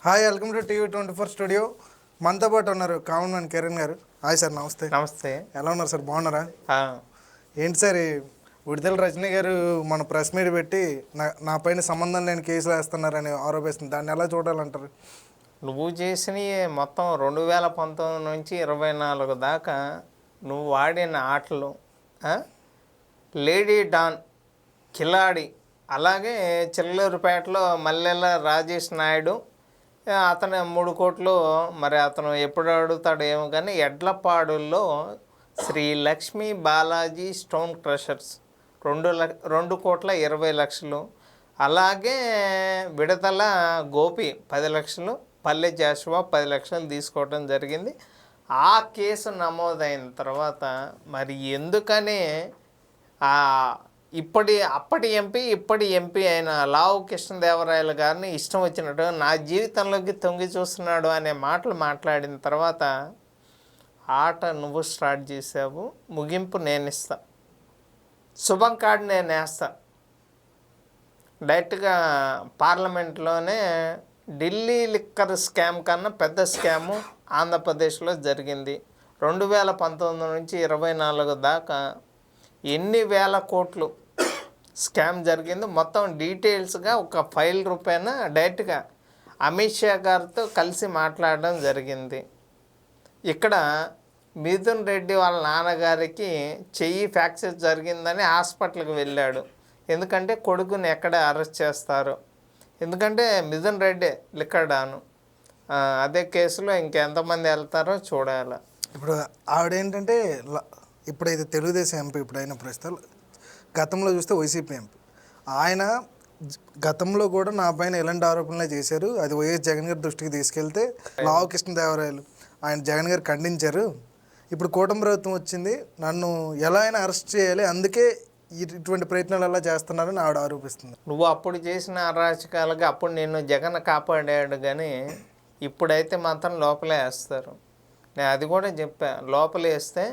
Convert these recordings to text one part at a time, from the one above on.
Hi, welcome to TV 24 studio. మనతో పాటు ఉన్నారు కామన్ మ్యాన్ కిరణ్ గారు. హాయ్ సార్, నమస్తే. నమస్తే. ఎలా ఉన్నారు సార్, బాగున్నారా? ఆ, ఏంటి సార్, విడుదల రజనీ గారు మన ప్రెస్ మీట్ పెట్టి నా పైన సంబంధం లేని కేసులు వేస్తున్నారని ఆరోపిస్తుంది. దాన్ని ఎలా చూడాలంటారు? నువ్వు చేసినవి మొత్తం 2019 నుంచి 24 దాకా నువ్వు ఆడిన ఆటలు, లేడీ డాన్, కిలాడి, అలాగే చిల్లూరుపేటలో మల్లెల రాజేష్ నాయుడు, అతను 3 కోట్లు, మరి అతను ఎప్పుడు అడుగుతాడు ఏమో కానీ, ఎడ్లపాడుల్లో శ్రీ లక్ష్మీ బాలాజీ స్టోన్ క్రషర్స్ 2,20,00,000, అలాగే విడతల గోపి 10 లక్షలు, పల్లె జాషువా 10 లక్షలు తీసుకోవడం జరిగింది. ఆ కేసు నమోదైన తర్వాత మరి ఎందుకని అప్పటి ఎంపీ అయిన లావు కృష్ణదేవరాయలు గారిని ఇష్టం వచ్చినట్టు నా జీవితంలోకి తొంగి చూస్తున్నాడు అనే మాటలు మాట్లాడిన తర్వాత ఆట నువ్వు స్టార్ట్ చేసావు, ముగింపు నేను ఇస్తా, శుభం కార్డు నేను వేస్తా. డైరెక్ట్గా పార్లమెంట్లోనే ఢిల్లీ లిక్కర్ స్కామ్ కన్నా పెద్ద స్కాము ఆంధ్రప్రదేశ్లో జరిగింది. 2019 నుంచి 24 దాకా ఎన్ని వేల కోట్లు స్కామ్ జరిగింది మొత్తం డీటెయిల్స్గా ఒక ఫైల్ రూపాయన డైరెక్ట్గా అమిత్ షా గారితో కలిసి మాట్లాడడం జరిగింది. ఇక్కడ మిథున్ రెడ్డి వాళ్ళ నాన్నగారికి చెయ్యి ఫ్రాక్చర్ జరిగిందని హాస్పిటల్కి వెళ్ళాడు. ఎందుకంటే కొడుకుని ఎక్కడ అరెస్ట్ చేస్తారు, ఎందుకంటే మిథున్ రెడ్డి లిక్కడాను అదే కేసులో ఇంకెంతమంది వెళ్తారో చూడాలి. ఇప్పుడు ఆవిడేంటంటే ఇప్పుడైతే తెలుగుదేశం ఎంపీ, ఇప్పుడైన ప్రస్తుతం గతంలో చూస్తే వైసీపీ ఎంపీ, ఆయన గతంలో కూడా నా పైన ఎలాంటి ఆరోపణలే చేశారు. అది వైఎస్ జగన్ గారి దృష్టికి తీసుకెళ్తే లావు కృష్ణదేవరాయలు ఆయన జగన్ గారు ఖండించారు. ఇప్పుడు కూటమి ప్రభుత్వం వచ్చింది, నన్ను ఎలా అయినా అరెస్ట్ చేయాలి, అందుకే ఇటువంటి ప్రయత్నాలు ఎలా చేస్తున్నారని ఆవిడ ఆరోపిస్తుంది. నువ్వు అప్పుడు చేసిన అరాచకాలుగా అప్పుడు నేను జగన్ కాపాడాడు, కానీ ఇప్పుడైతే మాత్రం లోపలే వేస్తారు. నేను అది కూడా చెప్పా, లోపలేస్తే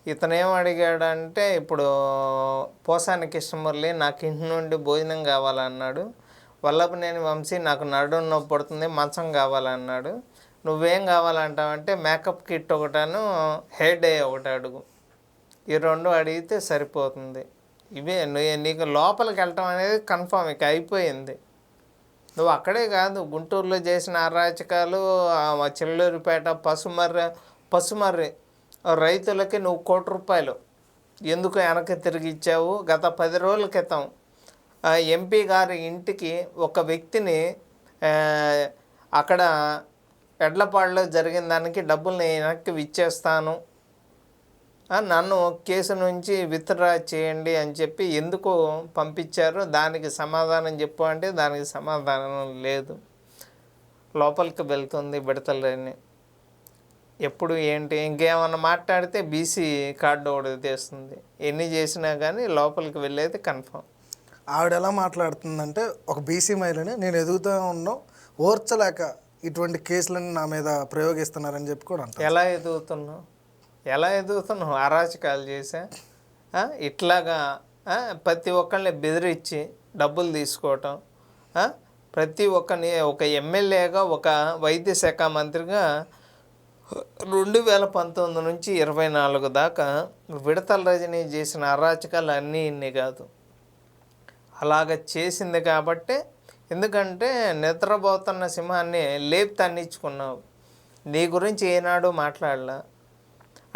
ఇతనేం అడిగాడంటే, ఇప్పుడు పోసాని కృష్ణమురళి నాకు ఇంటి నుండి భోజనం కావాలన్నాడు, వల్లభనేని వంశీ నాకు నడుము నొప్పి పడుతుంది మంచం కావాలన్నాడు, నువ్వేం కావాలంటావంటే మేకప్ కిట్ ఒకటాను హెయిర్ డై ఒకటి అడుగు, ఈ 2 అడిగితే సరిపోతుంది. ఇవే నీకు లోపలికి వెళ్ళటం అనేది కన్ఫామ్, ఇక అయిపోయింది. నువ్వు అక్కడే కాదు, గుంటూరులో చేసిన అరాచకాలు, చిల్లూరుపేట పసుమర్రి రైతులకి నువ్వు ₹1 ఎందుకు వెనక్కి తిరిగి ఇచ్చావు? గత 10 రోజుల క్రితం ఎంపీ గారి ఇంటికి ఒక వ్యక్తిని అక్కడ ఎడ్లపాడులో జరిగిన దానికి డబ్బులు నేను వెనక్కి ఇచ్చేస్తాను, నన్ను కేసు నుంచి విత్డ్రా చేయండి అని చెప్పి ఎందుకు పంపించారో దానికి సమాధానం చెప్పు అంటే దానికి సమాధానం లేదు. లోపలికి వెళ్తుంది విడతలని. ఎప్పుడు ఏంటి ఇంకేమన్నా మాట్లాడితే బీసీ కార్డు ఒకటి తెస్తుంది. ఎన్ని చేసినా కానీ లోపలికి వెళ్ళేది కన్ఫర్మ్. ఆవిడ ఎలా మాట్లాడుతుందంటే, ఒక బీసీ మహిళని నేను ఎదుగుతూ ఉన్నాం, ఓర్చలేక ఇటువంటి కేసులను నా మీద ప్రయోగిస్తున్నారని చెప్పి కూడా అంటారు. ఎలా ఎదుగుతున్నావు? అరాచకాలు చేసా ఇట్లాగా ప్రతి ఒక్కరిని బెదిరించి డబ్బులు తీసుకోవటం, ప్రతి ఒక్కరిని ఒక ఎమ్మెల్యేగా, ఒక వైద్య శాఖ మంత్రిగా 2019 నుంచి 24 దాకా విడతల రజనీ చేసిన అరాచకాలు అన్నీ ఇన్ని కాదు, అలాగ చేసింది కాబట్టి. ఎందుకంటే నిద్రపోతున్న సింహాన్ని లేపి తన్నించుకున్నావు. నీ గురించి ఏనాడు మాట్లాడలా.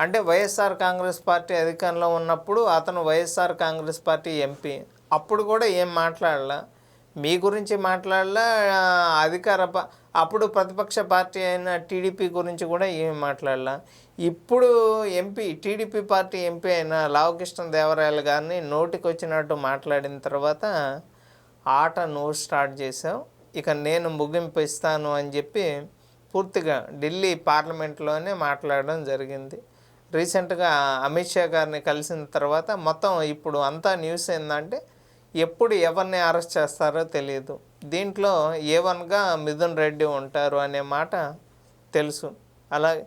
అంటే వైఎస్ఆర్ కాంగ్రెస్ పార్టీ అధికారంలో ఉన్నప్పుడు అతను వైఎస్ఆర్ కాంగ్రెస్ పార్టీ ఎంపీ, అప్పుడు కూడా ఏం మాట్లాడలా, మీ గురించి మాట్లాడలా. అప్పుడు ప్రతిపక్ష పార్టీ అయిన టీడీపీ గురించి కూడా ఏమి మాట్లాడలా. ఇప్పుడు టీడీపీ పార్టీ ఎంపీ అయిన లావు కృష్ణదేవరాయలు గారిని నోటికి వచ్చినట్టు మాట్లాడిన తర్వాత ఆట నువ్వు స్టార్ట్ చేసావు. ఇక నేను ముగింపు ఇస్తాను అని చెప్పి పూర్తిగా ఢిల్లీ పార్లమెంట్లోనే మాట్లాడడం జరిగింది. రీసెంట్గా అమిత్ షా గారిని కలిసిన తర్వాత మొత్తం ఇప్పుడు అంతా న్యూస్ ఏంటంటే, ఎప్పుడు ఎవరిని అరెస్ట్ చేస్తారో తెలియదు. దీంట్లో A1గా మిథున్ రెడ్డి ఉంటారు అనే మాట తెలుసు. అలాగే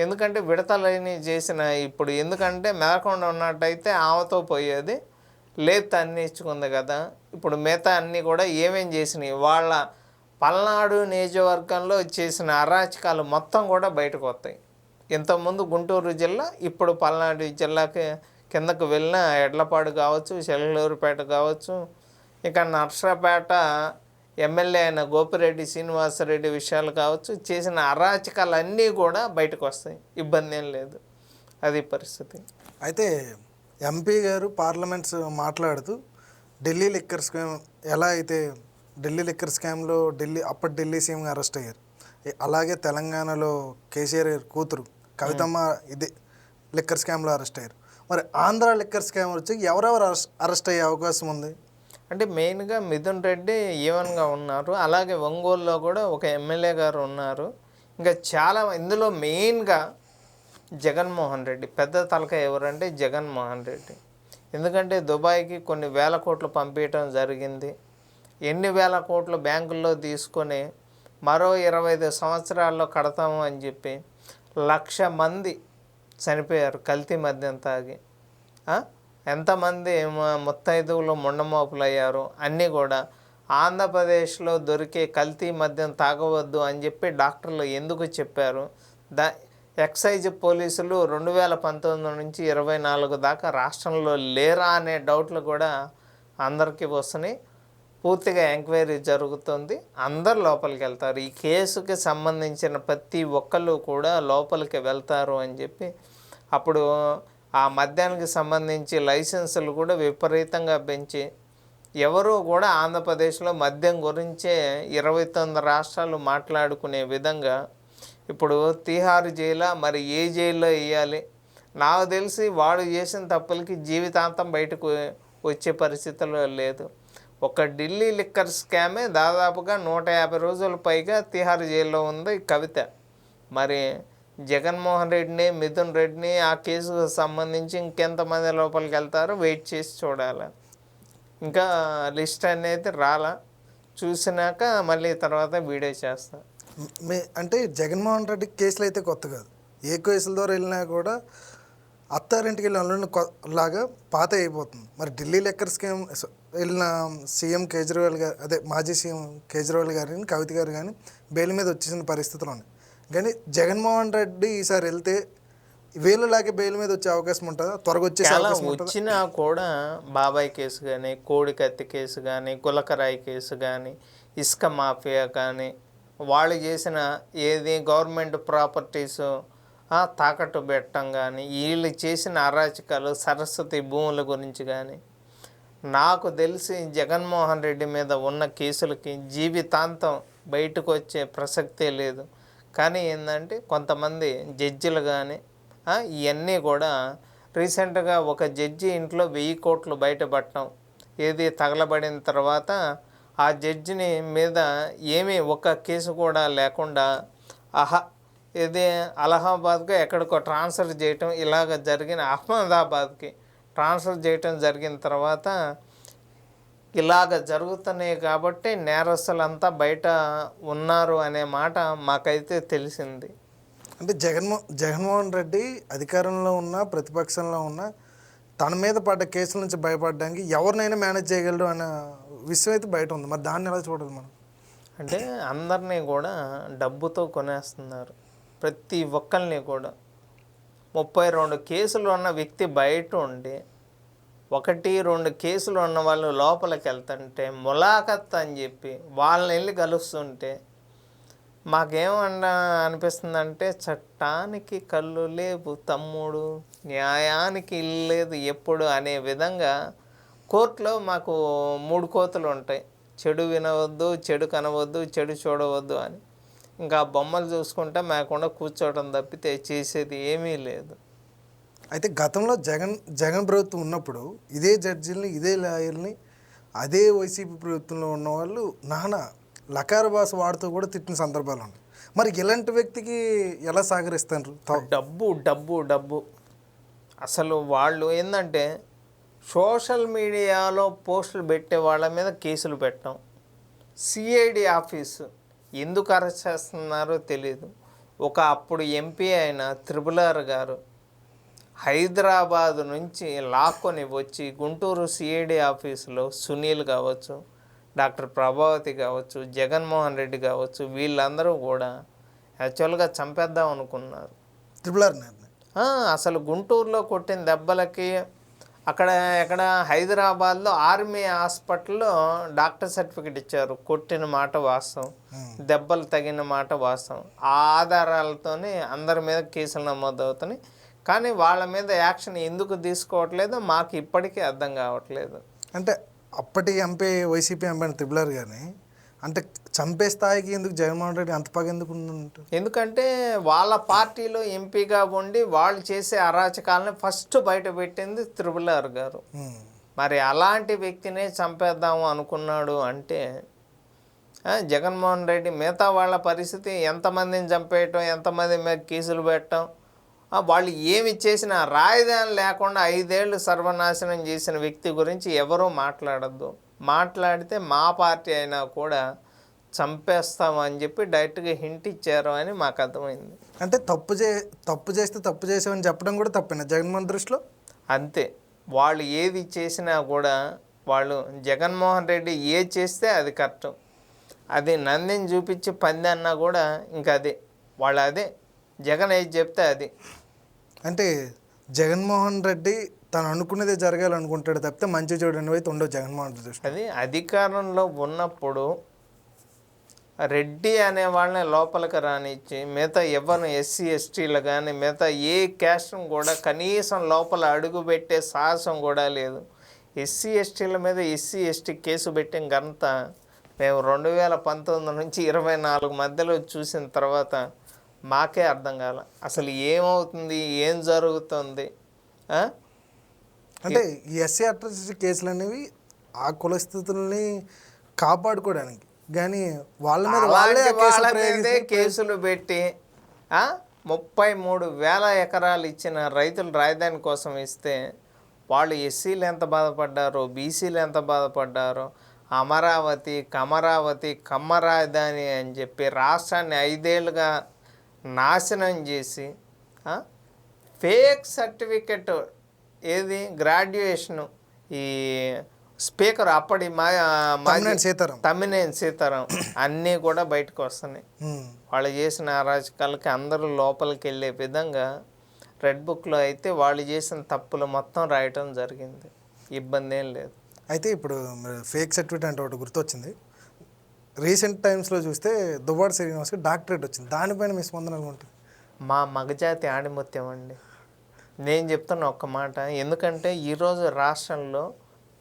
ఎందుకంటే విడతలని చేసిన ఇప్పుడు, ఎందుకంటే మెదకుండా ఉన్నట్టయితే ఆమెతో పోయేది, లేపు అన్నీ ఇచ్చుకుంది కదా. ఇప్పుడు మిగతా అన్నీ కూడా ఏమేం చేసినాయి, వాళ్ళ పల్నాడు నియోజకవర్గంలో చేసిన అరాచకాలు మొత్తం కూడా బయటకు వస్తాయి. ఇంతకుముందు గుంటూరు జిల్లా, ఇప్పుడు పల్నాడు జిల్లాకి కిందకు వెళ్ళిన ఎడ్లపాడు కావచ్చు, చెల్లూరుపేట కావచ్చు, ఇక నర్సరాపేట ఎమ్మెల్యే అయిన గోపిరెడ్డి శ్రీనివాసరెడ్డి విషయాలు కావచ్చు, చేసిన అరాచకాలన్నీ కూడా బయటకు వస్తాయి. ఇబ్బంది ఏం లేదు. అది పరిస్థితి. అయితే ఎంపీ గారు పార్లమెంట్స్ మాట్లాడుతూ ఢిల్లీ లిక్కర్ స్కామ్ ఎలా అయితే ఢిల్లీ లిక్కర్ స్కామ్లో అప్పటి ఢిల్లీ సీఎం అరెస్ట్ అయ్యారు, అలాగే తెలంగాణలో కేసీఆర్ కూతురు కవితమ్మ ఇదే లిక్కర్ స్కామ్లో అరెస్ట్ అయ్యారు. మరి ఆంధ్ర లిక్కర్ స్కామ్ వచ్చి ఎవరెవరు అరెస్ట్ అయ్యే అవకాశం ఉంది? అంటే మెయిన్గా మిథున్ రెడ్డి ఈవెన్గా ఉన్నారు, అలాగే ఒంగోలులో కూడా ఒక ఎమ్మెల్యే గారు ఉన్నారు. ఇంకా చాలా ఇందులో మెయిన్గా జగన్మోహన్ రెడ్డి పెద్ద తలకాయ ఎవరంటే జగన్మోహన్ రెడ్డి. ఎందుకంటే దుబాయ్కి కొన్ని వేల కోట్లు పంపించడం జరిగింది. ఎన్ని వేల కోట్లు బ్యాంకుల్లో తీసుకొని మరో 25 సంవత్సరాల్లో కడతాము అని చెప్పి 1,00,000 మంది చనిపోయారు కల్తీ మద్యం తాగి. ఎంతమంది ముత్తైదువులు ముండమోపులు అయ్యారు. అన్నీ కూడా ఆంధ్రప్రదేశ్లో దొరికే కల్తీ మద్యం తాగవద్దు అని చెప్పి డాక్టర్లు ఎందుకు చెప్పారు? ఎక్సైజ్ పోలీసులు 2019 నుంచి 24 దాకా రాష్ట్రంలో లేరా అనే డౌట్లు కూడా అందరికీ వస్తున్నాయి. పూర్తిగా ఎంక్వైరీ జరుగుతుంది. అందరు లోపలికి వెళ్తారు. ఈ కేసుకి సంబంధించిన ప్రతి ఒక్కళ్ళు కూడా లోపలికి వెళ్తారు అని చెప్పి అప్పుడు ఆ మద్యానికి సంబంధించి లైసెన్సులు కూడా విపరీతంగా పెంచి ఎవరు కూడా ఆంధ్రప్రదేశ్లో మద్యం గురించే 29 రాష్ట్రాలు మాట్లాడుకునే విధంగా ఇప్పుడు తీహార్ జైలు మరి ఏ జైల్లో వేయాలి? నాకు తెలిసి వాడు చేసిన తప్పులకి జీవితాంతం బయటకు వచ్చే పరిస్థితుల్లో లేదు. ఒక ఢిల్లీ లిక్కర్ స్కామే దాదాపుగా 150 రోజుల పైగా తీహార్ జైల్లో ఉంది కవిత. మరి జగన్మోహన్ రెడ్డిని, మిథున్ రెడ్డిని ఆ కేసుకు సంబంధించి ఇంకెంతమంది లోపలికి వెళ్తారో వెయిట్ చేసి చూడాలి. ఇంకా లిస్ట్ అనేది రాలా, చూసినాక మళ్ళీ తర్వాత వీడియో చేస్తా. అంటే జగన్మోహన్ రెడ్డి కేసులు అయితే కొత్త కాదు. ఏ కేసుల ద్వారా వెళ్ళినా కూడా అత్తారింటికి వెళ్ళిన అల్లుడిని లాగా పాత అయిపోతుంది. మరి ఢిల్లీ లిక్కర్ స్కామ్ వెళ్ళిన సీఎం కేజ్రీవాల్ గారు, అదే మాజీ సీఎం కేజ్రీవాల్ గారు కానీ కవిత గారు కానీ బెయిల్ మీద వచ్చేసిన పరిస్థితులు ఉన్నాయి. కానీ జగన్మోహన్ రెడ్డి ఈసారి వెళ్తే వీళ్ళలాగే బెయిల్ మీద వచ్చే అవకాశం ఉంటుందా? త్వరగా వచ్చేసి వచ్చినా కూడా బాబాయ్ కేసు కానీ, కోడికత్తి కేసు కానీ, గులకరాయి కేసు కానీ, ఇసుక మాఫియా కానీ, వాళ్ళు చేసిన ఏది గవర్నమెంట్ ప్రాపర్టీస్ తాకట్టు పెట్టడం కానీ, వీళ్ళు చేసిన అరాచకాలు సరస్వతి భూముల గురించి కానీ, నాకు తెలిసి జగన్మోహన్ రెడ్డి మీద ఉన్న కేసులకి జీవితాంతం బయటకు వచ్చే ప్రసక్తే లేదు. కానీ ఏంటంటే కొంతమంది జడ్జిలు కానీ ఇవన్నీ కూడా రీసెంట్గా ఒక జడ్జి ఇంట్లో 1000 కోట్లు బయటపడటం, ఏది తగలబడిన తర్వాత ఆ జడ్జిని మీద ఏమీ ఒక్క కేసు కూడా లేకుండా ఇది అలహాబాద్కు ఎక్కడికో ట్రాన్స్ఫర్ చేయటం, ఇలాగ జరిగిన అహ్మదాబాద్కి ట్రాన్స్ఫర్ చేయటం జరిగిన తర్వాత ఇలాగ జరుగుతున్నాయి. కాబట్టి నేరస్తులంతా బయట ఉన్నారు అనే మాట మాకైతే తెలిసింది. అంటే జగన్మోహన్ రెడ్డి అధికారంలో ఉన్న ప్రతిపక్షంలో ఉన్న తన మీద పడ్డ కేసుల నుంచి భయపడడానికి ఎవరినైనా మేనేజ్ చేయగలరు అన్న విషయం అయితే బయట ఉంది. మరి దాన్ని ఎలా చూడాలి మనం? అంటే అందరినీ కూడా డబ్బుతో కొనేస్తున్నారు. ప్రతి ఒక్కరిని కూడా 32 కేసులు ఉన్న వ్యక్తి బయట ఉండి 1-2 కేసులు ఉన్న వాళ్ళు లోపలికి వెళ్తుంటే ములాఖత్ అని చెప్పి వాళ్ళని వెళ్ళి కలుస్తుంటే మాకేమన్నా అనిపిస్తుందంటే చట్టానికి కళ్ళు లేవు తమ్ముడు, న్యాయానికి ఇల్లు లేదు ఎప్పుడు అనే విధంగా కోర్టులో మాకు 3 కోతులు ఉంటాయి. చెడు వినవద్దు, చెడు కనవద్దు, చెడు చూడవద్దు అని. ఇంకా బొమ్మలు చూసుకుంటే మేకుండా కూర్చోవడం తప్పితే చేసేది ఏమీ లేదు. అయితే గతంలో జగన్ ప్రభుత్వం ఉన్నప్పుడు ఇదే జడ్జిల్ని, ఇదే లాయర్ని, అదే వైసీపీ ప్రభుత్వంలో ఉన్నవాళ్ళు లకార భాష వాడుతూ కూడా తిట్టిన సందర్భాలు ఉన్నాయి. మరి ఇలాంటి వ్యక్తికి ఎలా సహకరిస్తారు? డబ్బు డబ్బు డబ్బు. అసలు వాళ్ళు ఏంటంటే సోషల్ మీడియాలో పోస్టులు పెట్టే వాళ్ళ మీద కేసులు పెట్టడం, సిఐడి ఆఫీసు ఎందుకు అరెస్ట్ చేస్తున్నారో తెలియదు. అప్పుడు ఎంపీ అయిన త్రిపులార్ గారు హైదరాబాద్ నుంచి లాక్కొని వచ్చి గుంటూరు సిఐడి ఆఫీసులో సునీల్ కావచ్చు, డాక్టర్ ప్రభావతి కావచ్చు, జగన్మోహన్ రెడ్డి కావచ్చు, వీళ్ళందరూ కూడా యాక్చువల్గా చంపేద్దాం అనుకున్నారు. ట్రిపుల్ ఆర్ నిర్ణయం. అసలు గుంటూరులో కొట్టిన దెబ్బలకి అక్కడ ఎక్కడ హైదరాబాద్లో ఆర్మీ హాస్పిటల్లో డాక్టర్ సర్టిఫికేట్ ఇచ్చారు. కొట్టిన మాట వాస్తవం, దెబ్బలు తగిన మాట వాస్తవం. ఆ ఆధారాలతోనే అందరి మీద కేసులు నమోదవుతున్నాయి. కానీ వాళ్ళ మీద యాక్షన్ ఎందుకు తీసుకోవట్లేదో మాకు ఇప్పటికీ అర్థం కావట్లేదు. అంటే అప్పటి ఎంపీ వైసీపీ ఎంపీ అని ట్రిపుల్ ఆర్ కానీ అంటే చంపే స్థాయికి ఎందుకు జగన్మోహన్ రెడ్డి అంత పగ ఎందుకు ఉందంట? ఎందుకంటే వాళ్ళ పార్టీలో ఎంపీగా ఉండి వాళ్ళు చేసే అరాచకాలను ఫస్ట్ బయట పెట్టింది ట్రిపుల్ ఆర్ గారు. మరి అలాంటి వ్యక్తినే చంపేద్దాము అనుకున్నాడు అంటే జగన్మోహన్ రెడ్డి మిగతా వాళ్ళ పరిస్థితి ఎంతమందిని చంపేయటం, ఎంతమంది మీద కేసులు పెట్టడం, వాళ్ళు ఏమి చేసినా రాజధాని లేకుండా 5 ఏళ్ళు సర్వనాశనం చేసిన వ్యక్తి గురించి ఎవరూ మాట్లాడద్దు. మాట్లాడితే మా పార్టీ అయినా కూడా చంపేస్తామని చెప్పి డైరెక్ట్గా హింట్ ఇచ్చారు అని మాకు అర్థమైంది. అంటే తప్పు చేస్తే తప్పు చేసామని చెప్పడం కూడా తప్పేనా జగన్మోహన్ దృష్టిలో? అంతే. వాళ్ళు ఏది చేసినా కూడా వాళ్ళు జగన్మోహన్ రెడ్డి ఏది చేస్తే అది కరెక్ట్. అది నందిని చూపించి పంది అన్నా కూడా ఇంకా అదే వాళ్ళు అదే జగన్ ఏది చెప్తే అది. అంటే జగన్మోహన్ రెడ్డి తను అనుకున్నదే జరగాలనుకుంటాడు తప్పితే మంచి చెడు అయితే ఉండవు జగన్మోహన్ రెడ్డి దృష్టిలో. అది అధికారంలో ఉన్నప్పుడు రెడ్డి అనే వాళ్ళని లోపలికి రానిచ్చి మిగతా ఎవరిని ఎస్సీ ఎస్టీలు కానీ మిగతా ఏ క్యాస్ట్ను కూడా కనీసం లోపల అడుగు పెట్టే సాహసం కూడా లేదు. ఎస్సీ ఎస్టీల మీద ఎస్సీ ఎస్టీ కేసు పెట్టిన ఘనత మేము 2019 నుంచి 24 మధ్యలో చూసిన తర్వాత మాకే అర్థం కాల అసలు ఏమవుతుంది, ఏం జరుగుతుంది. అంటే ఈ ఎస్సీ అట్రాసిటీ కేసులు అనేవి ఆ కులస్థితుల్ని కాపాడుకోవడానికి కానీ వాళ్ళ మీద వాళ్ళే కేసులు పెట్టి 33,000 ఎకరాలు ఇచ్చిన రైతులు రాజధాని కోసం ఇస్తే వాళ్ళు ఎస్సీలు ఎంత బాధపడ్డారో, బీసీలు ఎంత బాధపడ్డారో, అమరావతి కమరావతి కమ్మ రాజధాని అని చెప్పి రాష్ట్రాన్ని 5 ఏళ్ళుగా నాశనం చేసి ఫేక్ సర్టిఫికెట్ ఏది గ్రాడ్యుయేషను ఈ స్పీకర్ అప్పటి తమ్మినేని సీతారాం అన్నీ కూడా బయటకు వస్తున్నాయి. వాళ్ళు చేసిన అరాచకాలకి అందరూ లోపలికి వెళ్ళే విధంగా రెడ్ బుక్లో అయితే వాళ్ళు చేసిన తప్పులు మొత్తం రాయటం జరిగింది. ఇబ్బంది ఏం లేదు. అయితే ఇప్పుడు ఫేక్ సర్టిఫికేట్ అంటే ఒకటి గుర్తొచ్చింది. రీసెంట్ టైమ్స్లో చూస్తే దువ్వాడ శ్రీనివాస్కి డాక్టరేట్ వచ్చింది. దానిపైన మీ స్పందన ఉంటుంది? మా మగజాతి ఆణిముత్యం అండి. నేను చెప్తున్న ఒక్క మాట, ఎందుకంటే ఈరోజు రాష్ట్రంలో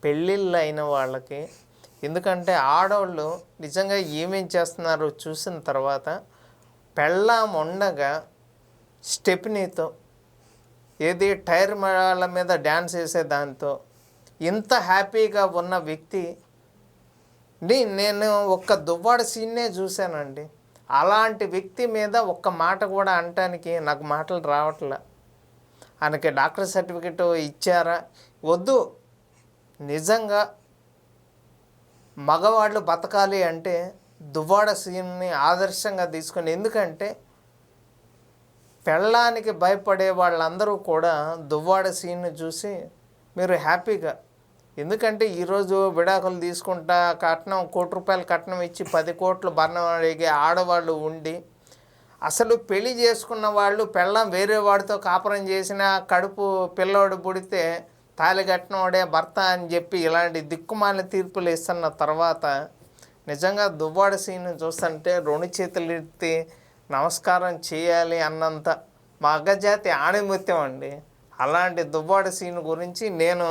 పెళ్ళిళ్ళు అయిన వాళ్ళకి, ఎందుకంటే ఆడవాళ్ళు నిజంగా ఏమేం చేస్తున్నారో చూసిన తర్వాత పెళ్ళాం ఉండగా స్టెప్నీతో ఏది టైర్ వాళ్ళ మీద డ్యాన్స్ వేసే దాంతో ఇంత హ్యాపీగా ఉన్న వ్యక్తి నేను ఒక్క దువ్వాడ సీన్నే చూశానండి. అలాంటి వ్యక్తి మీద ఒక్క మాట కూడా అనటానికి నాకు మాటలు రావట్లే. ఆయనకి డాక్టర్ సర్టిఫికెట్ ఇచ్చారా? వద్దు. నిజంగా మగవాళ్ళు బతకాలి అంటే దువ్వాడ సీన్ని ఆదర్శంగా తీసుకొని, ఎందుకంటే పెళ్ళానికి భయపడే వాళ్ళందరూ కూడా దువ్వాడ సీన్ని చూసి మీరు హ్యాపీగా, ఎందుకంటే ఈరోజు విడాకులు తీసుకుంటా కట్నం ₹1,00,00,000 కట్నం ఇచ్చి 10 కోట్లు భరణం అడిగే ఆడవాళ్ళు ఉండి, అసలు పెళ్లి చేసుకున్న వాళ్ళు పెళ్ళం వేరే వాడితో కాపురం చేసిన కడుపు పిల్లోడు పుడితే తాళి కట్టినోడే భర్త అని చెప్పి ఇలాంటి దిక్కుమాలిన తీర్పులు ఇస్తున్న తర్వాత నిజంగా దువ్వాడ సీన్ చూస్తుంటే 2 చేతులు ఎత్తి నమస్కారం చేయాలి అన్నంత మగజాతి ఆణిముత్యం అండి. అలాంటి దువ్వాడ సీన్ గురించి నేను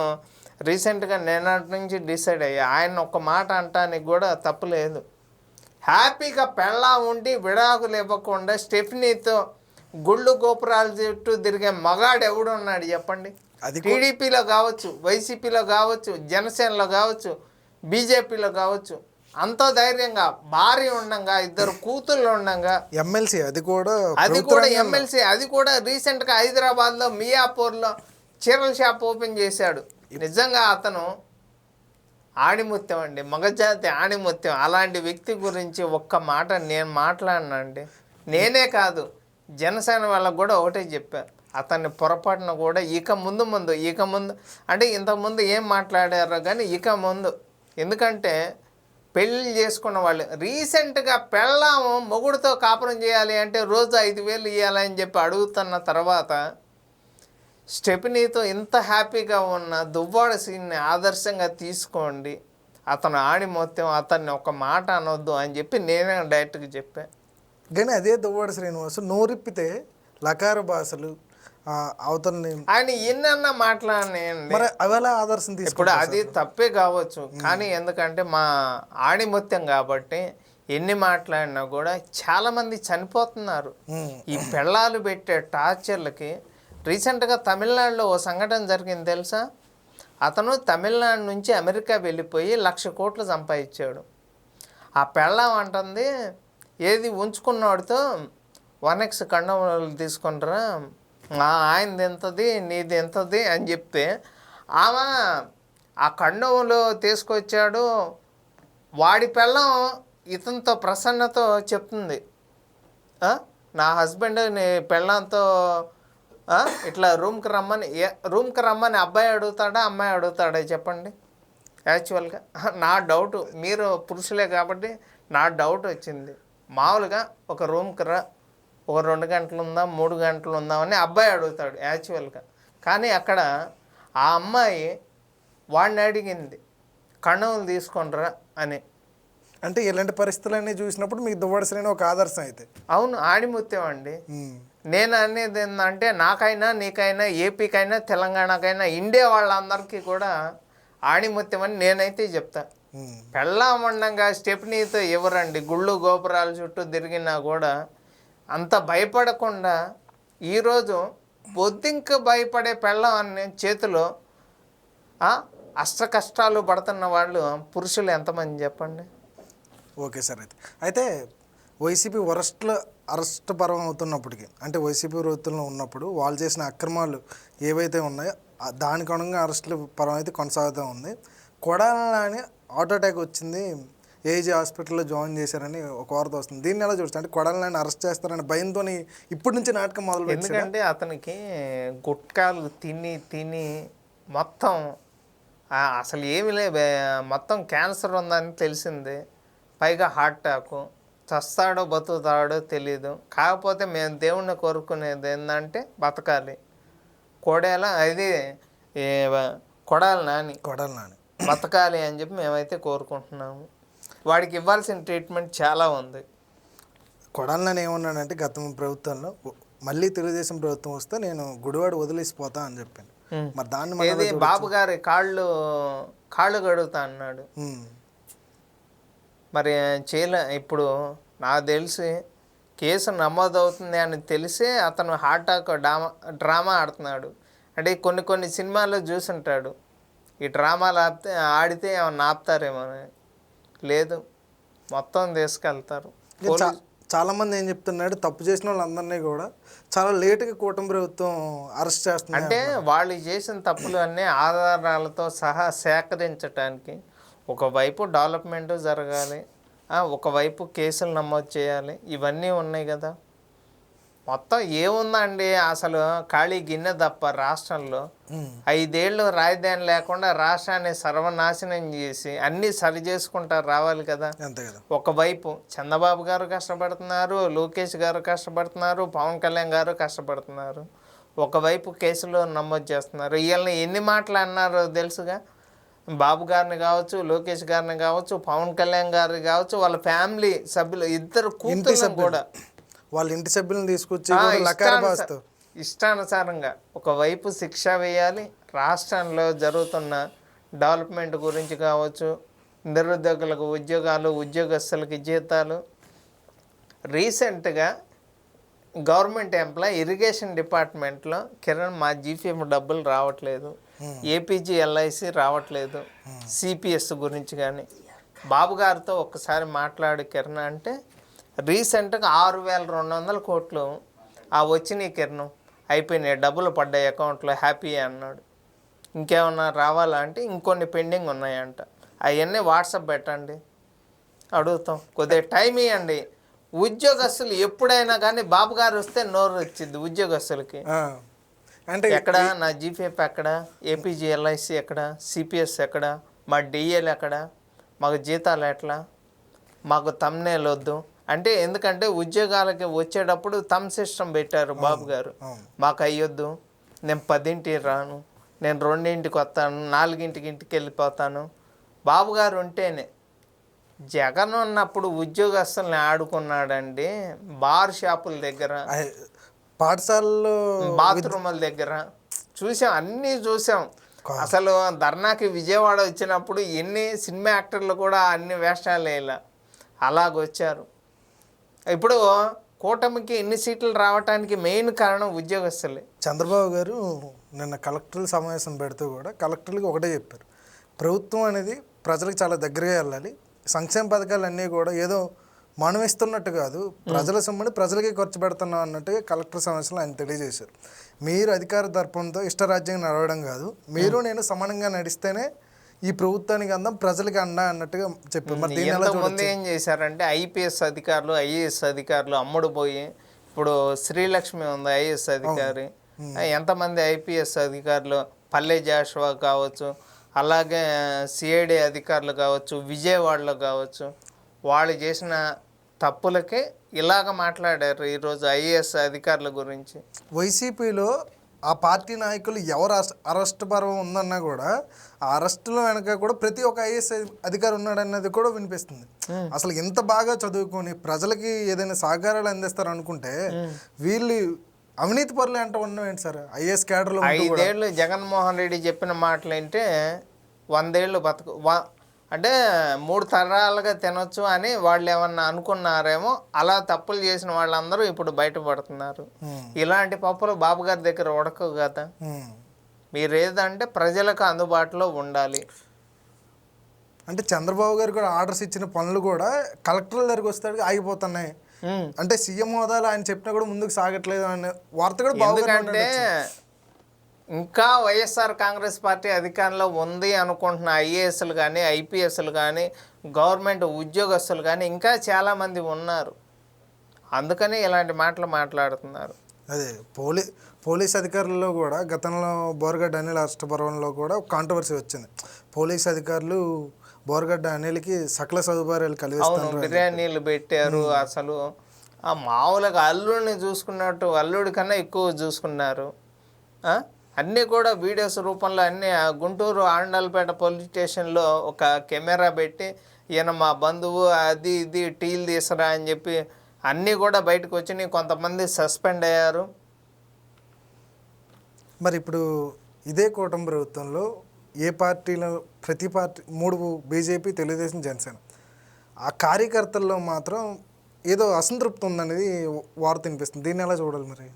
రీసెంట్గా నిన్నటి నుంచి డిసైడ్ అయ్యా, ఆయన ఒక మాట అంటానికి కూడా తప్పులేదు. హ్యాపీగా పెళ్ళా ఉండి విడాకులు ఇవ్వకుండా స్టెఫ్నీతో గుళ్ళు గోపురాల చుట్టూ తిరిగే మగాడు ఎవడున్నాడు చెప్పండి? టీడీపీలో కావచ్చు, వైసీపీలో కావచ్చు, జనసేనలో కావచ్చు, బీజేపీలో కావచ్చు, అంత ధైర్యంగా భార్య ఉండంగా, 2 కూతుళ్ళు ఉండంగా, ఎమ్మెల్సీ అది కూడా ఎమ్మెల్సీ అది కూడా రీసెంట్గా హైదరాబాద్లో మియాపూర్లో చీరల షాప్ ఓపెన్ చేశాడు. నిజంగా అతను ఆణిముత్యం అండి, మగజాతి ఆణిముత్యం. అలాంటి వ్యక్తి గురించి ఒక్క మాట నేను మాట్లాడినండి. నేనే కాదు, జనసేన వాళ్ళకు కూడా ఒకటే చెప్పారు, అతన్ని పొరపాటున కూడా ఇక ముందు అంటే ఇంతకుముందు ఏం మాట్లాడారో కానీ ఇక ముందు, ఎందుకంటే పెళ్ళి చేసుకున్న వాళ్ళు రీసెంట్గా పెళ్ళాము మొగుడుతో కాపురం చేయాలి అంటే రోజు 5,000 ఇవ్వాలని చెప్పి అడుగుతున్న తర్వాత స్టెఫనీతో ఇంత హ్యాపీగా ఉన్న దువ్వాడ సీన్ని ఆదర్శంగా తీసుకోండి, అతను ఆణిముత్యం, అతన్ని ఒక మాట అనొద్దు అని చెప్పి నేనే డైరెక్ట్గా చెప్పాను. కానీ అదే దువ్వాడ శ్రీనివాసు నోరిప్పితే లకార భాషలు అవతలని ఆయన ఎన్నన్నా మాట్లాడినాయండి. మరి అవేలా ఆదర్శం ఇప్పుడు తీసుకుంటారు అది తప్పే కావచ్చు, కానీ ఎందుకంటే మా ఆణిముత్యం కాబట్టి ఎన్ని మాట్లాడినా కూడా చాలామంది చనిపోతున్నారు ఈ పెళ్ళాలు పెట్టే టార్చర్లకి. రీసెంట్గా తమిళనాడులో ఓ సంఘటన జరిగింది తెలుసా? అతను తమిళనాడు నుంచి అమెరికా వెళ్ళిపోయి 1,00,000 కోట్లు సంపాదించాడు. ఆ పెళ్ళాం అంటుంది, ఏది ఉంచుకున్నవాడితో 1x కండములు తీసుకుంటారా, ఆయనది ఎంతది నీది ఎంతది అని చెప్తే ఆమె ఆ కండములు తీసుకొచ్చాడు. వాడి పెళ్ళం ఇతనితో ప్రసన్నతో చెప్తుంది, నా హస్బెండ్ నీ పెళ్ళంతో ఇట్లా రూమ్కి రమ్మని అబ్బాయి అడుగుతాడా అమ్మాయి అడుగుతాడా చెప్పండి? యాక్చువల్గా నా డౌట్, మీరు పురుషులే కాబట్టి నా డౌట్ వచ్చింది. మామూలుగా ఒక రూమ్కి రా, ఒక 2 గంటలు ఉందా 3 గంటలు ఉందామని అబ్బాయి అడుగుతాడు యాక్చువల్గా. కానీ అక్కడ ఆ అమ్మాయి వాడిని అడిగింది కండములు తీసుకొనిరా అని. అంటే ఇలాంటి పరిస్థితులన్నీ చూసినప్పుడు మీకు దువ్వాడ శ్రీని ఒక ఆదర్శం అయితే. అవును, ఆణిముత్యం అండి. నేను అనేది ఏంటంటే నాకైనా నీకైనా ఏపీకైనా తెలంగాణకైనా ఇండియా వాళ్ళందరికీ కూడా ఆణిముత్యం అని నేనైతే చెప్తా. పెళ్ళామండంగా స్టెఫనీతో ఎవరండి గుళ్ళు గోపురాల చుట్టూ తిరిగినా కూడా అంత భయపడకుండా ఈరోజు బొద్దింక భయపడే పెళ్ళాన్ని చేతిలో అష్ట కష్టాలు పడుతున్న వాళ్ళు పురుషులు ఎంతమంది చెప్పండి? Okay sir. అయితే వైసీపీ అరెస్ట్ పర్వం అవుతున్నప్పటికీ, అంటే వైసీపీ ప్రభుత్వంలో ఉన్నప్పుడు వాళ్ళు చేసిన అక్రమాలు ఏవైతే ఉన్నాయో దానికి అనుగుణంగా అరెస్టుల పర్వం అయితే కొనసాగుతూ ఉంది. కొడాలని హార్ట్ అటాక్ వచ్చింది, ఏజీ హాస్పిటల్లో జాయిన్ చేశారని ఒక వార్త వస్తుంది. దీన్ని ఎలా చూడచ్చు? అంటే కొడాలని అరెస్ట్ చేస్తారని భయంతో ఇప్పటి నుంచి నాటకం మొదలు పెట్టారు. ఎందుకంటే అతనికి గుట్కాలు తిని తిని మొత్తం అసలు ఏమి లే, మొత్తం క్యాన్సర్ ఉందని తెలిసింది, పైగా హార్ట్ అటాకు, చస్తాడో బతుకుతాడో తెలీదు. కాకపోతే మేము దేవుణ్ణి కోరుకునేది ఏంటంటే బతకాలి. కొడాలి నాని బతకాలి అని చెప్పి మేమైతే కోరుకుంటున్నాము. వాడికి ఇవ్వాల్సిన ట్రీట్మెంట్ చాలా ఉంది. కొడాలని ఏమన్నాడంటే గత ప్రభుత్వంలో మళ్ళీ తెలుగుదేశం ప్రభుత్వం వస్తే నేను గుడివాడ వదిలేసిపోతా అని చెప్పాను. మరి దాన్ని బాబు గారి కాళ్ళు గడుగుతా అన్నాడు. మరి ఇప్పుడు నాకు తెలిసి కేసు నమోదవుతుంది అని తెలిసే అతను హార్ట్ అటాక్ డ్రామా ఆడుతున్నాడు. అంటే కొన్ని సినిమాల్లో చూసుంటాడు, ఈ డ్రామాలు ఆడితే ఏమన్నా ఆపుతారేమో. లేదు, మొత్తం తీసుకెళ్తారు. చాలామంది ఏం చెప్తున్నాడు, తప్పు చేసిన వాళ్ళందరినీ కూడా చాలా లేటుగా కూటమి ప్రభుత్వం అరెస్ట్ చేస్తుంది. అంటే వాళ్ళు చేసిన తప్పులు అన్నీ ఆధారాలతో సహా సేకరించడానికి ఒకవైపు డెవలప్మెంట్ జరగాలి, ఒకవైపు కేసులు నమోదు చేయాలి, ఇవన్నీ ఉన్నాయి కదా. మొత్తం ఏముందండి, అసలు ఖాళీ గిన్నె తప్ప రాష్ట్రంలో 5 ఏళ్ళు రాజధాని లేకుండా రాష్ట్రాన్ని సర్వనాశనం చేసి అన్నీ సరి చేసుకుంటా రావాలి కదా. ఒకవైపు చంద్రబాబు గారు కష్టపడుతున్నారు, లోకేష్ గారు కష్టపడుతున్నారు, పవన్ కళ్యాణ్ గారు కష్టపడుతున్నారు, ఒకవైపు కేసులు నమోదు చేస్తున్నారు. వీళ్ళని ఎన్ని మాటలు అన్నారో తెలుసుగా. బాబు గారిని కావచ్చు, లోకేష్ గారిని కావచ్చు, పవన్ కళ్యాణ్ గారిని కావచ్చు, వాళ్ళ ఫ్యామిలీ సభ్యులు ఇద్దరు కూతురు కూడా వాళ్ళ ఇంటి సభ్యులను తీసుకొచ్చి ఇష్టానుసారంగా ఒకవైపు శిక్ష వేయాలి, రాష్ట్రంలో జరుగుతున్న డెవలప్మెంట్ గురించి కావచ్చు, నిరుద్యోగులకు ఉద్యోగాలు, ఉద్యోగస్తులకి జీతాలు. రీసెంట్గా గవర్నమెంట్ ఎంప్లాయ్ ఇరిగేషన్ డిపార్ట్మెంట్లో కిరణ్ మా జీపీఎఫ్ డబ్బులు రావట్లేదు, ఏపీజీఎల్ఐసి రావట్లేదు, సిపిఎస్ గురించి కానీ బాబు గారితో ఒక్కసారి మాట్లాడు కిరణ్ అంటే రీసెంట్గా 6,200 కోట్లు వచ్చినాయి కిరణ్, అయిపోయినాయి, డబ్బులు పడ్డాయి అకౌంట్లో, హ్యాపీ అన్నాడు. ఇంకేమన్నా రావాలా అంటే ఇంకొన్ని పెండింగ్ ఉన్నాయంట, అవన్నీ వాట్సాప్ పెట్టండి, అడుగుతాం, కొద్దిగా టైం ఇవ్వండి. ఉద్యోగస్తులు ఎప్పుడైనా కానీ బాబు గారు వస్తే నోరు వచ్చింది ఉద్యోగస్తులకి. అంటే ఎక్కడ నా జీపీఎఫ్ ఎక్కడ, ఏపీజీఎల్ఐసి ఎక్కడ, సిపిఎస్ ఎక్కడ, మా డిఎల్ ఎక్కడ, మాకు జీతాలు ఎట్లా, మాకు తమ్నేల్ వద్దు అంటే, ఎందుకంటే ఉద్యోగాలకి వచ్చేటప్పుడు తమ్ సిస్టమ్ పెట్టారు బాబు గారు. మాకు అయ్యొద్దు, నేను 10ంటికి రాను, నేను 2ంటికి వస్తాను, 4ంటికి ఇంటికి వెళ్ళిపోతాను. బాబు గారు ఉంటేనే. జగన్ ఉన్నప్పుడు ఉద్యోగస్తుల్ని ఆడుకున్నాడండి. బార్ షాపుల దగ్గర, పాఠశాలలో, బాత్రూముల దగ్గర చూసాం, అన్నీ చూసాం. అసలు ధర్నాకి విజయవాడ వచ్చినప్పుడు ఎన్ని సినిమా యాక్టర్లు కూడా అన్ని వేషాలు వేయాల, అలాగొచ్చారు. ఇప్పుడు కూటమికి ఎన్ని సీట్లు రావడానికి మెయిన్ కారణం ఉద్యోగస్తులే. చంద్రబాబు గారు నిన్న కలెక్టర్ల సమావేశం పెడుతూ కూడా కలెక్టర్లకు ఒకటే చెప్పారు, ప్రభుత్వం అనేది ప్రజలకు చాలా దగ్గరగా వెళ్ళాలి, సంక్షేమ పథకాలన్నీ కూడా ఏదో మనం ఇస్తున్నట్టు కాదు, ప్రజల సొమ్ముని ప్రజలకే ఖర్చు పెడుతున్నాం అన్నట్టుగా కలెక్టర్ సమావేశంలో ఆయన తెలియజేశారు. మీరు అధికార దర్పంతో ఇష్టరాజ్యంగా నడవడం కాదు, మీరు నేను సమానంగా నడిస్తేనే ఈ ప్రభుత్వానికి అందం, ప్రజలకి అండ అన్నట్టుగా చెప్పారు. మరి దీని ఎలా ముందు ఏం చేశారంటే ఐపీఎస్ అధికారులు, ఐఏఎస్ అధికారులు అమ్ముడు పోయి, ఇప్పుడు శ్రీలక్ష్మి ఉంది ఐఏఎస్ అధికారి, ఎంతమంది ఐపీఎస్ అధికారులు, పల్లె జాషువా కావచ్చు, అలాగే సిఐడి అధికారులు కావచ్చు, విజయవాడలో కావచ్చు, వాళ్ళు చేసిన తప్పులకే ఇలాగ మాట్లాడారు ఈరోజు ఐఏఎస్ అధికారుల గురించి. వైసీపీలో ఆ పార్టీ నాయకులు ఎవరు అరెస్ట్ పర్వం ఉందన్నా కూడా ఆ అరెస్టులో వెనక కూడా ప్రతి ఒక్క ఐఏఎస్ అధికారి ఉన్నాడన్నది కూడా వినిపిస్తుంది. అసలు ఎంత బాగా చదువుకొని ప్రజలకి ఏదైనా సహకారాలు అందిస్తారు అనుకుంటే వీళ్ళు అవినీతి పరులు అంటే ఉండడం ఏంటి సార్? ఐఏఎస్ క్యాడర్లో 5 ఏళ్ళు జగన్మోహన్ రెడ్డి చెప్పిన మాటలు ఏంటే 100 ఏళ్ళు బతుకు అంటే 3 తరాలుగా తినొచ్చు అని వాళ్ళు ఏమన్నా అనుకున్నారేమో. అలా తప్పులు చేసిన వాళ్ళందరూ ఇప్పుడు బయటపడుతున్నారు. ఇలాంటి పప్పులు బాబు గారి దగ్గర ఉడకవు కదా. మీరు ఏదంటే ప్రజలకు అందుబాటులో ఉండాలి. అంటే చంద్రబాబు గారు కూడా ఆర్డర్స్ ఇచ్చిన పనులు కూడా కలెక్టర్ల దగ్గరికి వస్తాడు ఆగిపోతున్నాయి. అంటే సీఎం హోదాలో ఆయన చెప్పినా కూడా ముందుకు సాగట్లేదు అనే వార్త కూడా ఎందుకంటే ఇంకా వైఎస్ఆర్ కాంగ్రెస్ పార్టీ అధికారంలో ఉంది అనుకుంటున్న ఐఏఎస్లు కానీ, ఐపీఎస్లు కానీ, గవర్నమెంట్ ఉద్యోగస్తులు కానీ ఇంకా చాలామంది ఉన్నారు. అందుకని ఇలాంటి మాటలు మాట్లాడుతున్నారు. అదే పోలీస్ అధికారుల్లో కూడా గతంలో బోరగడ్డ అనిల్ అష్టపర్వంలో కూడా ఒక కాంట్రవర్సీ వచ్చింది. పోలీస్ అధికారులు బోరగడ్డ అనిల్కి సకల సదుపాయాలు కలిగిస్తారు, బిర్యానీలు పెట్టారు. అసలు ఆ మామూలుగా అల్లుడిని చూసుకున్నట్టు అల్లుడి కన్నా ఎక్కువ చూసుకున్నారు. అన్నీ కూడా వీడియోస్ రూపంలో అన్నీ గుంటూరు ఆండాలపేట పోలీస్ స్టేషన్లో ఒక కెమెరా పెట్టి ఈయన మా బంధువు అది ఇది టీలు తీసురా అని చెప్పి అన్నీ కూడా బయటకు వచ్చినాయి. కొంతమంది సస్పెండ్ అయ్యారు. మరి ఇప్పుడు ఇదే కూటమి ప్రభుత్వంలో ఏ పార్టీలో ప్రతి పార్టీ 3 బీజేపీ, తెలుగుదేశం, జనసేన, ఆ కార్యకర్తల్లో మాత్రం ఏదో అసంతృప్తి ఉందనేది వార్త వినిపిస్తుంది. దీన్ని ఎలా చూడాలి మరి?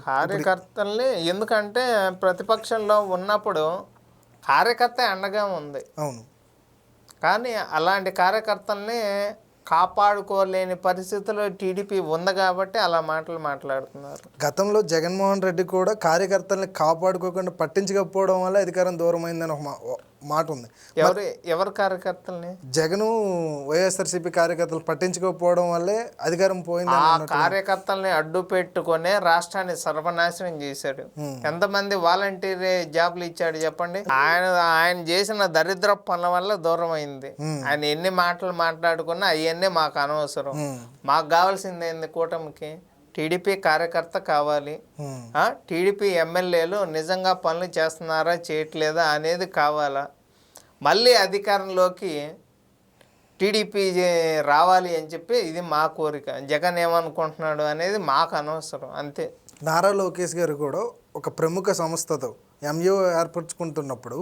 కార్యకర్తల్ని ఎందుకంటే ప్రతిపక్షంలో ఉన్నప్పుడు కార్యకర్త అండగా ఉంది. అవును, కానీ అలాంటి కార్యకర్తల్ని కాపాడుకోలేని పరిస్థితిలో టీడీపీ ఉంది కాబట్టి అలా మాటలు మాట్లాడుతున్నారు. గతంలో జగన్మోహన్ రెడ్డి కూడా కార్యకర్తల్ని కాపాడుకోకుండా పట్టించకపోవడం వల్ల అధికారం దూరమైందని ఒక మాట ఉంది. ఎవరు కార్యకర్తల్ని? జగను వైఎస్ఆర్సీపీ కార్యకర్తలు పట్టించుకోకపోవడం వల్లే అధికారం పోయింది. ఆ కార్యకర్తల్ని అడ్డు పెట్టుకునే రాష్ట్రాన్ని సర్వనాశనం చేశాడు. ఎంతమంది వాలంటీర్ జాబ్లు ఇచ్చాడు చెప్పండి. ఆయన చేసిన దరిద్ర పనుల వల్ల దూరం అయింది. ఆయన ఎన్ని మాటలు మాట్లాడుకున్నా అవన్నీ మాకు అనవసరం. మాకు కావాల్సింది ఏంది? కూటమికి టీడీపీ కార్యకర్త కావాలి. టీడీపీ ఎమ్మెల్యేలు నిజంగా పనులు చేస్తున్నారా చేయట్లేదా అనేది కావాలా. మళ్ళీ అధికారంలోకి టీడీపీ రావాలి అని చెప్పి ఇది మా కోరిక. జగన్ ఏమనుకుంటున్నాడు అనేది మాకు అనవసరం, అంతే. నారా లోకేష్ గారు కూడా ఒక ప్రముఖ సంస్థతో ఎంయూ ఏర్పరచుకుంటున్నప్పుడు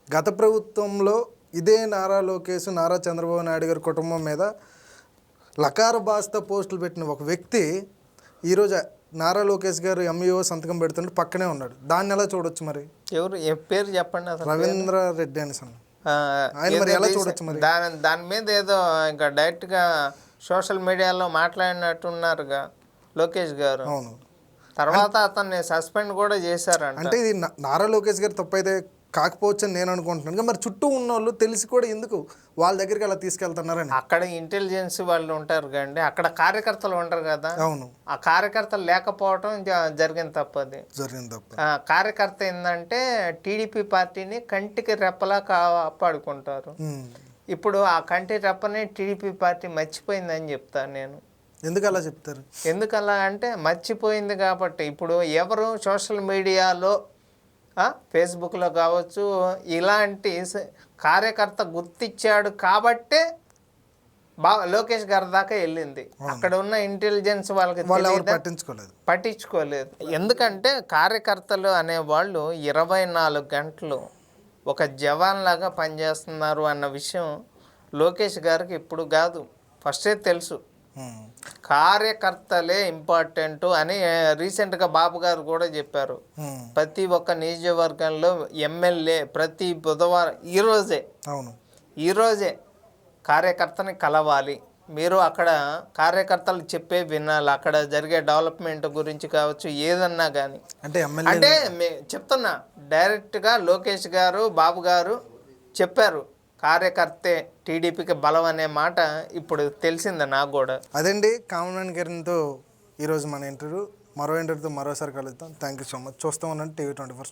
గత ప్రభుత్వంలో ఇదే నారా లోకేష్, నారా చంద్రబాబు నాయుడు గారి కుటుంబం మీద లకార భాషతో పోస్టులు పెట్టిన ఒక వ్యక్తి ఈరోజు నారా లోకేష్ గారు ఎంఈఓ సంతకం పెడుతుంటే పక్కనే ఉన్నాడు. దాన్ని ఎలా చూడొచ్చు మరి? ఎవరు పేరు చెప్పండి? రవీంద్ర రెడ్డి అని ఆయన మరి ఎలా చూడొచ్చు మరి? దాని మీద ఏదో ఇంకా డైరెక్ట్గా సోషల్ మీడియాలో మాట్లాడినట్టున్నారుగా లోకేష్ గారు. అవును, తర్వాత అతన్ని సస్పెండ్ కూడా చేశారంట. అంటే ఇది నారా లోకేష్ గారు తప్పైతే కాకపోవచ్చు అని నేను అనుకుంటున్నాను. మరి చుట్టూ ఉన్న వాళ్ళు తెలిసి కూడా ఎందుకు వాళ్ళ దగ్గరికి అలా తీసుకెళ్తున్నారని? అక్కడ ఇంటెలిజెన్స్ వాళ్ళు ఉంటారు కండి, అక్కడ కార్యకర్తలు ఉంటారు కదా. అవును, ఆ కార్యకర్తలు లేకపోవడం జరిగిన తప్పది. కార్యకర్త ఏంటంటే టీడీపీ పార్టీని కంటికి రెప్పలా కాపాడుకుంటారు. ఇప్పుడు ఆ కంటి రెప్పని టీడీపీ పార్టీ మర్చిపోయిందని చెప్తాను నేను. ఎందుకు అలా చెప్తారు? ఎందుకలా అంటే మర్చిపోయింది కాబట్టి. ఇప్పుడు ఎవరు సోషల్ మీడియాలో ఫేస్బుక్లో కావచ్చు ఇలాంటి కార్యకర్త గుర్తించాడు కాబట్టే లోకేష్ గారి దాకా వెళ్ళింది. అక్కడ ఉన్న ఇంటెలిజెన్స్ వాళ్ళకి వాళ్ళు ఎవరు తెలీదా? పట్టించుకోలేదు. ఎందుకంటే కార్యకర్తలు అనేవాళ్ళు 24 గంటలు ఒక జవాన్ లాగా పనిచేస్తున్నారు అన్న విషయం లోకేష్ గారికి ఇప్పుడు కాదు, ఫస్టే తెలుసు. కార్యకర్తలే ఇంపార్టెంట్ అని రీసెంట్గా బాబు గారు కూడా చెప్పారు. ప్రతి ఒక్క నియోజకవర్గంలో ఎమ్మెల్యే ప్రతి బుధవారం ఈరోజే కార్యకర్తని కలవాలి. మీరు అక్కడ కార్యకర్తలు చెప్పే వినాలి. అక్కడ జరిగే డెవలప్మెంట్ గురించి కావచ్చు ఏదన్నా కానీ. అంటే చెప్తున్నా డైరెక్ట్గా లోకేష్ గారు బాబు గారు చెప్పారు కార్యకర్తే టీడీపీకి బలం అనే మాట ఇప్పుడు తెలిసింది నాకు కూడా. అదండి కామన్ కిరణ్తో ఈరోజు మన ఇంటర్వ్యూ. మరో ఇంటర్వ్యూతో మరోసారి కలుద్దాం. Thank you so much. చూస్తూ ఉన్నాను TV 24.